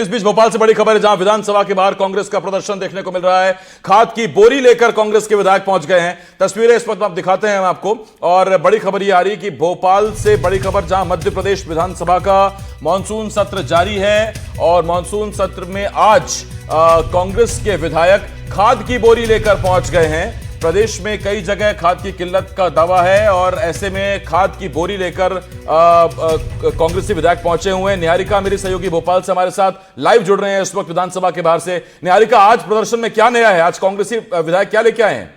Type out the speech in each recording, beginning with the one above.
इस बीच भोपाल से बड़ी खबर है, जहां विधानसभा के बाहर कांग्रेस का प्रदर्शन देखने को मिल रहा है। खाद की बोरी लेकर कांग्रेस के विधायक पहुंच गए हैं। तस्वीरें इस वक्त आप दिखाते हैं हम आपको। और बड़ी खबर यह आ रही है कि भोपाल से बड़ी खबर, जहां मध्य प्रदेश विधानसभा का मानसून सत्र जारी है और मानसून सत्र में आज कांग्रेस के विधायक खाद की बोरी लेकर पहुंच गए हैं। प्रदेश में कई जगह खाद की किल्लत का दावा है और ऐसे में खाद की बोरी लेकर कांग्रेसी विधायक पहुंचे हुए हैं। निहारिका मेरी सहयोगी भोपाल से हमारे साथ लाइव जुड़ रहे हैं इस वक्त विधानसभा के बाहर से। निहारिका, आज प्रदर्शन में क्या नया है? आज कांग्रेसी विधायक क्या लेके आए हैं?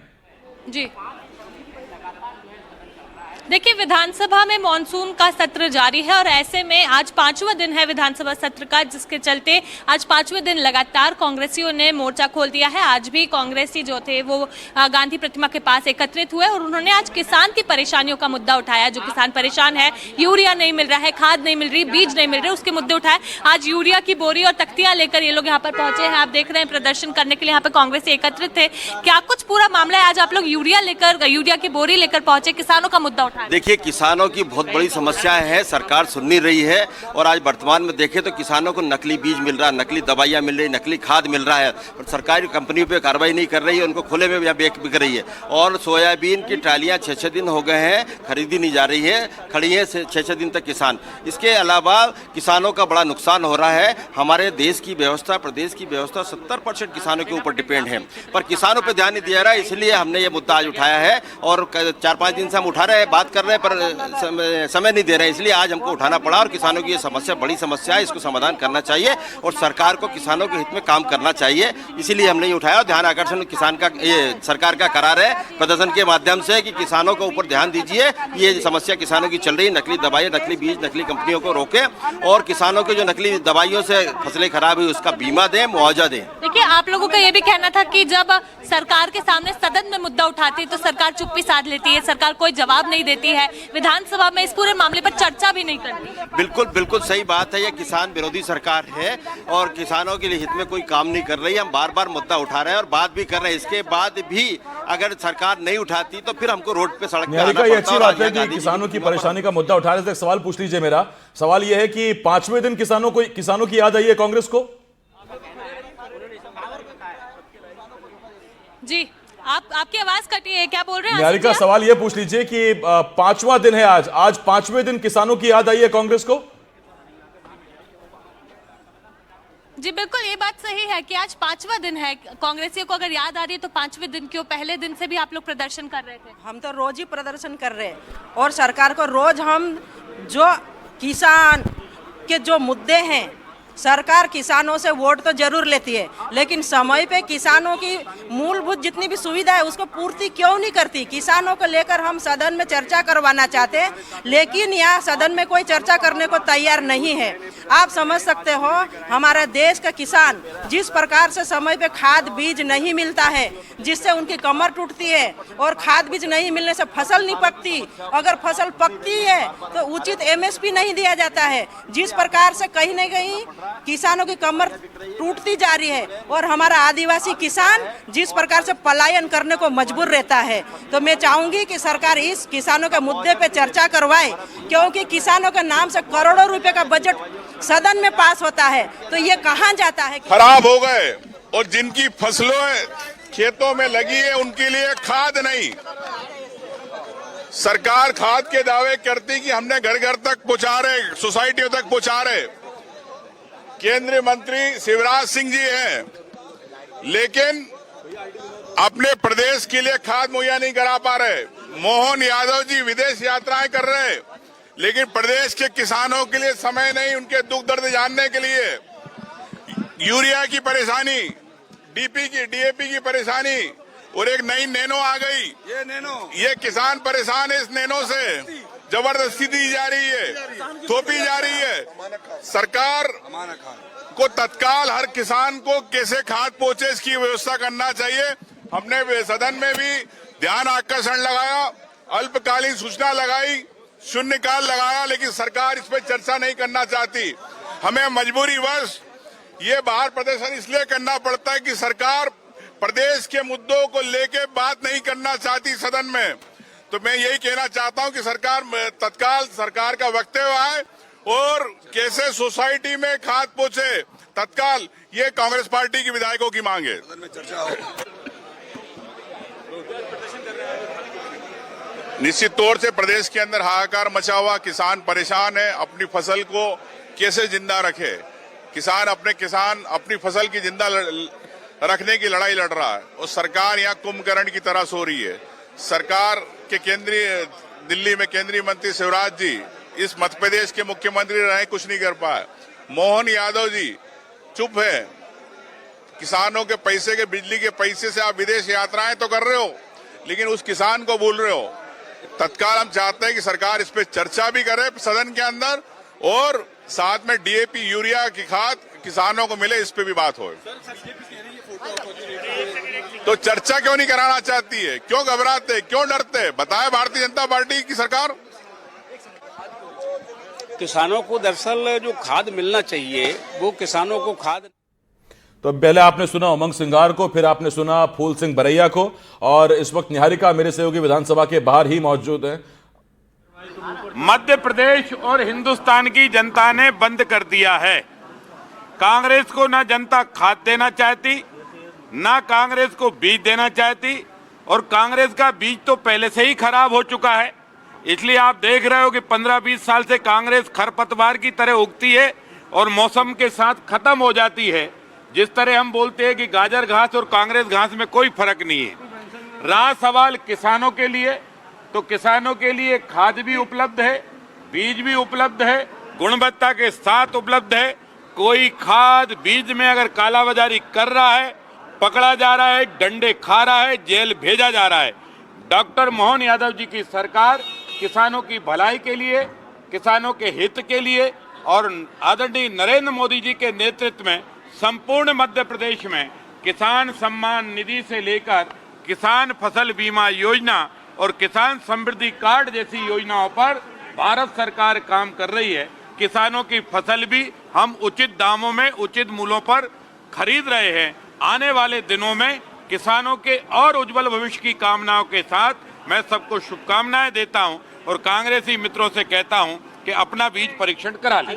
जी देखिए, विधानसभा में मॉनसून का सत्र जारी है और ऐसे में आज पांचवा दिन है विधानसभा सत्र का, जिसके चलते आज पांचवें दिन लगातार कांग्रेसियों ने मोर्चा खोल दिया है। आज भी कांग्रेसी जो थे वो गांधी प्रतिमा के पास एकत्रित हुए और उन्होंने आज किसान की परेशानियों का मुद्दा उठाया। जो किसान परेशान है, यूरिया नहीं मिल रहा है, खाद नहीं मिल रही, बीज नहीं मिल रहे, उसके मुद्दे उठाए। आज यूरिया की बोरी और तख्तियां लेकर ये लोग यहाँ पर पहुंचे हैं। आप देख रहे हैं प्रदर्शन करने के लिए यहाँ पर कांग्रेसी एकत्रित थे। क्या कुछ पूरा मामला है? आज आप लोग यूरिया की बोरी लेकर पहुंचे, किसानों का मुद्दा उठाया। देखिए, किसानों की बहुत बड़ी समस्याएं हैं, सरकार सुन नहीं रही है। और आज वर्तमान में देखें तो किसानों को नकली बीज मिल रहा है, नकली दवाइयां मिल रही, नकली खाद मिल रहा है और सरकारी कंपनियों पे कार्रवाई नहीं कर रही है, उनको खुले में या बिक रही है। और सोयाबीन की ट्रालियां 6-6 दिन हो गए हैं, खरीदी नहीं जा रही है, खड़ी है 6-6 दिन तक किसान। इसके अलावा किसानों का बड़ा नुकसान हो रहा है। हमारे देश की व्यवस्था, प्रदेश की व्यवस्था 70% किसानों के ऊपर डिपेंड है, पर किसानों पर ध्यान नहीं दिया रहा है। इसलिए हमने ये मुद्दा आज उठाया है और 4-5 दिन से हम उठा रहे हैं, बात कर रहे हैं, पर समय नहीं दे रहे हैं। इसलिए आज हमको उठाना पड़ा और किसानों की ये समस्या बड़ी समस्या है, इसको समाधान करना चाहिए और सरकार को किसानों के हित में काम करना चाहिए। इसीलिए हमने ये उठाया। ध्यान आकर्षण किसान का, ये सरकार का करार है प्रदर्शन के माध्यम से कि किसानों को ऊपर ध्यान दीजिए। ये समस्या किसानों की चल रही है, नकली दवाई, नकली बीज, नकली कंपनियों को रोके और किसानों के जो नकली दवाइयों से फसलें खराब हुई उसका बीमा दें, मुआवजा दें। देखिए, आप लोगों का ये भी कहना था कि जब सरकार के सामने सदन में मुद्दा उठाती है तो सरकार चुप्पी साध लेती है, सरकार कोई जवाब नहीं देती है, विधानसभा में इस पूरे मामले पर चर्चा भी नहीं करती। बिल्कुल बिल्कुल सही बात है। ये किसान विरोधी सरकार है और किसानों के हित में कोई काम नहीं कर रही है। हम बार बार मुद्दा उठा रहे हैं और बात भी कर रहे हैं। इसके बाद भी अगर सरकार नहीं उठाती तो फिर हमको रोड पे, सड़क पे आना पड़ता। ये अच्छी बात है कि किसानों की परेशानी का मुद्दा उठा रहे थे। सवाल पूछ लीजिए। मेरा सवाल यह है कि पांचवें दिन किसानों की याद आई है कांग्रेस को? जी, आपकी आवाज कटी है, क्या बोल रहे हैं? निहारिका, सवाल यह पूछ लीजिए कि पांचवा दिन है आज पांचवें दिन किसानों की याद आई है कांग्रेस को? जी बिल्कुल, ये बात सही है कि आज पांचवा दिन है। कांग्रेसियों को अगर याद आ रही है तो पांचवें दिन क्यों? पहले दिन से भी आप लोग प्रदर्शन कर रहे थे। हम तो रोज ही प्रदर्शन कर रहे हैं और सरकार को रोज हम जो किसान के जो मुद्दे हैं, सरकार किसानों से वोट तो जरूर लेती है, लेकिन समय पे किसानों की मूलभूत जितनी भी सुविधा है उसको पूर्ति क्यों नहीं करती? किसानों को लेकर हम सदन में चर्चा करवाना चाहते हैं, लेकिन यहाँ सदन में कोई चर्चा करने को तैयार नहीं है। आप समझ सकते हो, हमारे देश का किसान जिस प्रकार से समय पे खाद बीज नहीं मिलता है, जिससे उनकी कमर टूटती है और खाद बीज नहीं मिलने से फसल नहीं पकती। अगर फसल पकती है तो उचित MSP नहीं दिया जाता है। जिस प्रकार से कहीं न कहीं किसानों की कमर टूटती जा रही है और हमारा आदिवासी किसान जिस प्रकार से पलायन करने को मजबूर रहता है, तो मैं चाहूंगी कि सरकार इस किसानों के मुद्दे पे चर्चा करवाए, क्योंकि किसानों के नाम से करोड़ों रुपए का बजट सदन में पास होता है, तो ये कहां जाता है? खराब हो गए और जिनकी फसलों खेतों में लगी है उनके लिए खाद नहीं। सरकार खाद के दावे करती कि हमने घर घर तक पहुंचा रहे, सोसाइटियों तक पहुंचा रहे। केंद्रीय मंत्री शिवराज सिंह जी हैं, लेकिन अपने प्रदेश के लिए खाद मुहैया नहीं करा पा रहे। मोहन यादव जी विदेश यात्राएं कर रहे, लेकिन प्रदेश के किसानों के लिए समय नहीं, उनके दुख दर्द जानने के लिए। यूरिया की परेशानी, DAP की परेशानी और एक नई नैनो आ गई। ये किसान परेशान है, इस नैनो से जबरदस्ती दी जा रही है, थोपी जा रही है। सरकार को तत्काल हर किसान को कैसे खाद पहुंचे इसकी व्यवस्था करना चाहिए। हमने सदन में भी ध्यान आकर्षण लगाया, अल्पकालीन सूचना लगाई, शून्यकाल लगाया, लेकिन सरकार इस पर चर्चा नहीं करना चाहती। हमें मजबूरीवश ये बाहर प्रदर्शन इसलिए करना पड़ता है कि सरकार प्रदेश के मुद्दों को लेके बात नहीं करना चाहती सदन में। तो मैं यही कहना चाहता हूं कि सरकार तत्काल सरकार का वक्तव्य आए और कैसे सोसाइटी में खाद पहुंचे, तत्काल ये कांग्रेस पार्टी की विधायकों की मांग है। निश्चित तौर से प्रदेश के अंदर हाहाकार मचा हुआ, किसान परेशान है, अपनी फसल को कैसे जिंदा रखे। किसान अपनी फसल की जिंदा रखने की लड़ाई लड़ रहा है और सरकार यहाँ कुंभकर्ण की तरह सो रही है। सरकार के दिल्ली में केंद्रीय मंत्री शिवराज जी इस मध्य प्रदेश के मुख्यमंत्री रहे, कुछ नहीं कर पाए। मोहन यादव जी चुप है। किसानों के पैसे के, बिजली के पैसे से आप विदेश यात्राएं तो कर रहे हो, लेकिन उस किसान को भूल रहे हो। तत्काल हम चाहते हैं कि सरकार इस पे चर्चा भी करे सदन के अंदर, और साथ में डीएपी यूरिया की खाद किसानों को मिले, इस पे भी बात हो। तो चर्चा क्यों नहीं कराना चाहती है? क्यों घबराते, क्यों डरते? बताए भारतीय जनता पार्टी की सरकार। किसानों को दरअसल जो खाद मिलना चाहिए वो किसानों को खाद। तो पहले आपने सुना उमंग सिंघार को, फिर आपने सुना फूल सिंह बरैया को, और इस वक्त निहारिका मेरे सहयोगी विधानसभा के बाहर ही मौजूद हैं। मध्य प्रदेश और हिंदुस्तान की जनता ने बंद कर दिया है। कांग्रेस को ना जनता खाद देना चाहती, ना कांग्रेस को बीज देना चाहती, और कांग्रेस का बीज तो पहले से ही खराब हो चुका है। इसलिए आप देख रहे हो कि 15-20 साल से कांग्रेस खरपतवार की तरह उगती है और मौसम के साथ खत्म हो जाती है। जिस तरह हम बोलते हैं कि गाजर घास और कांग्रेस घास में कोई फर्क नहीं है। रहा सवाल किसानों के लिए, तो किसानों के लिए खाद भी उपलब्ध है, बीज भी उपलब्ध है, गुणवत्ता के साथ उपलब्ध है। कोई खाद बीज में अगर कालाबाजारी कर रहा है, पकड़ा जा रहा है, डंडे खा रहा है, जेल भेजा जा रहा है। डॉक्टर मोहन यादव जी की सरकार किसानों की भलाई के लिए, किसानों के हित के लिए और आदरणीय नरेंद्र मोदी जी के नेतृत्व में संपूर्ण मध्य प्रदेश में किसान सम्मान निधि से लेकर किसान फसल बीमा योजना और किसान समृद्धि कार्ड जैसी योजनाओं पर भारत सरकार काम कर रही है। किसानों की फसल भी हम उचित दामों में, उचित मूल्यों पर खरीद रहे हैं। आने वाले दिनों में किसानों के और उज्जवल भविष्य की कामनाओं के साथ मैं सबको शुभकामनाएं देता हूं और कांग्रेसी मित्रों से कहता हूं कि अपना बीज परीक्षण करा लें।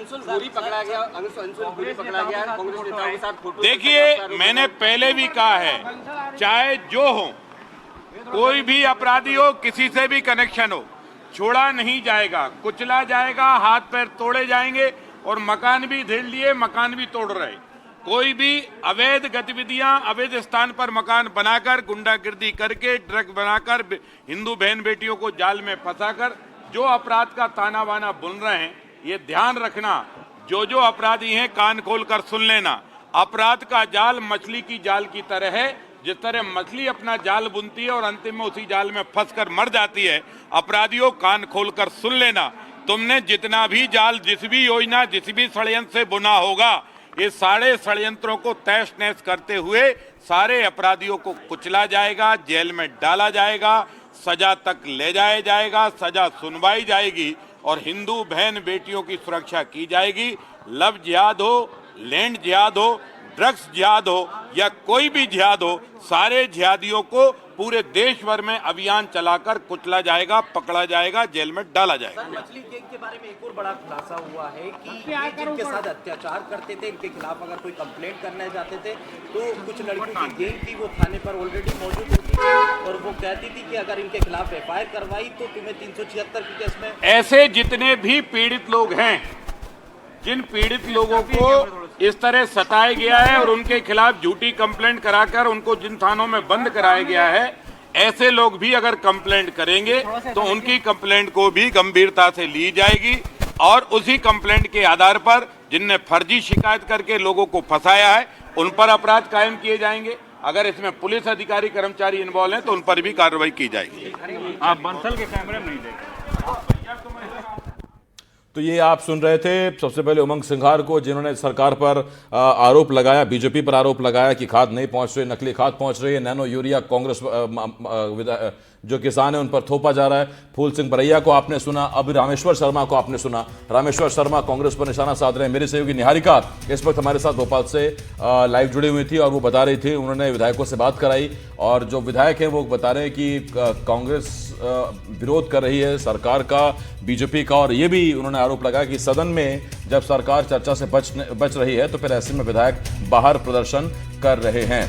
देखिए, मैंने पहले भी कहा है, चाहे जो हो, कोई भी अपराधी हो, किसी से भी कनेक्शन हो, छोड़ा नहीं जाएगा, कुचला जाएगा, हाथ पैर तोड़े जाएंगे और मकान भी धीर लिए, मकान भी तोड़ रहे। कोई भी अवैध गतिविधियां, अवैध स्थान पर मकान बनाकर, गुंडागिर्दी करके, ड्रग बनाकर, हिंदू बहन बेटियों को जाल में फंसाकर जो अपराध का ताना बाना बुन रहे हैं, ये ध्यान रखना। जो जो अपराधी हैं, कान खोलकर सुन लेना। अपराध का जाल मछली की जाल की तरह है। जिस तरह मछली अपना जाल बुनती है और अंतिम में उसी जाल में फंसकर मर जाती है, अपराधियों कान खोलकर सुन लेना। तुमने जितना भी जाल, जिस भी योजना, जिस भी षड्यंत्र से बुना होगा, ये सारे षड्यंत्रों को तहस नहस करते हुए सारे अपराधियों को कुचला जाएगा, जेल में डाला जाएगा, सजा तक ले जाया जाएगा, सजा सुनवाई जाएगी और हिंदू बहन बेटियों की सुरक्षा की जाएगी। लव जिहाद हो, लैंड जिहाद हो, ड्रग्स जिहाद हो या कोई भी जिहाद हो, सारे जिहादियों को पूरे देश भर में अभियान चलाकर कुचला जाएगा, पकड़ा जाएगा, जेल में डाला जाएगा। मछली गैंग के बारे में एक और बड़ा खुलासा हुआ है कि ये जिनके साथ अत्याचार करते थे, इनके खिलाफ अगर कोई कंप्लेंट करना चाहते थे तो कुछ लड़कियों की गैंग थी, वो थाने पर ऑलरेडी मौजूद होती थी और वो कहती थी कि अगर इनके खिलाफ एफआईआर करवाई तो तुम्हें 376 की केस में। ऐसे जितने भी पीड़ित लोग हैं, जिन पीड़ित लोगों को इस तरह सताया गया है और उनके खिलाफ झूठी कंप्लेंट कराकर उनको जिन थानों में बंद कराया गया है, ऐसे लोग भी अगर कंप्लेंट करेंगे तो उनकी कंप्लेंट को भी गंभीरता से ली जाएगी और उसी कंप्लेंट के आधार पर जिनने फर्जी शिकायत करके लोगों को फंसाया है, उन पर अपराध कायम किए जाएंगे। अगर इसमें पुलिस अधिकारी, कर्मचारी इन्वॉल्व हैं तो उन पर भी कार्रवाई की जाएगी। आप बंसल के कैमरे में नहीं देखें। तो ये आप सुन रहे थे सबसे पहले उमंग सिंघार को, जिन्होंने सरकार पर आरोप लगाया, बीजेपी पर आरोप लगाया कि खाद नहीं पहुंच रही, नकली खाद पहुंच रही है। नैनो यूरिया कांग्रेस जो किसान है उन पर थोपा जा रहा है। फूल सिंह बरैया को आपने सुना, अब रामेश्वर शर्मा को आपने सुना। रामेश्वर शर्मा कांग्रेस पर निशाना साध रहे हैं। मेरी सहयोगी निहारिका इस वक्त हमारे साथ भोपाल से लाइव जुड़ी हुई थी और वो बता रही थी, उन्होंने विधायकों से बात कराई और जो विधायक हैं वो बता रहे हैं कि कांग्रेस विरोध कर रही है सरकार का, बीजेपी का, और ये भी उन्होंने आरोप लगाया कि सदन में जब सरकार चर्चा से बच रही है तो फिर ऐसे में विधायक बाहर प्रदर्शन कर रहे हैं।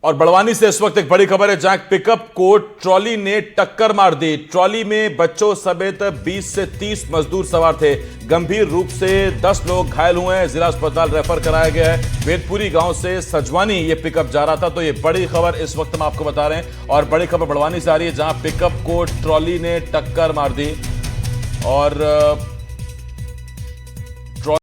और बड़वानी से इस वक्त एक बड़ी खबर है, जहां पिकअप को ट्रॉली ने टक्कर मार दी। ट्रॉली में बच्चों समेत 20 से 30 मजदूर सवार थे। गंभीर रूप से 10 लोग घायल हुए हैं, जिला अस्पताल रेफर कराया गया है। वेदपुरी गांव से सजवानी ये पिकअप जा रहा था। तो ये बड़ी खबर इस वक्त हम आपको बता रहे हैं और बड़ी खबर बड़वानी से आ रही है, जहां पिकअप को ट्रॉली ने टक्कर मार दी और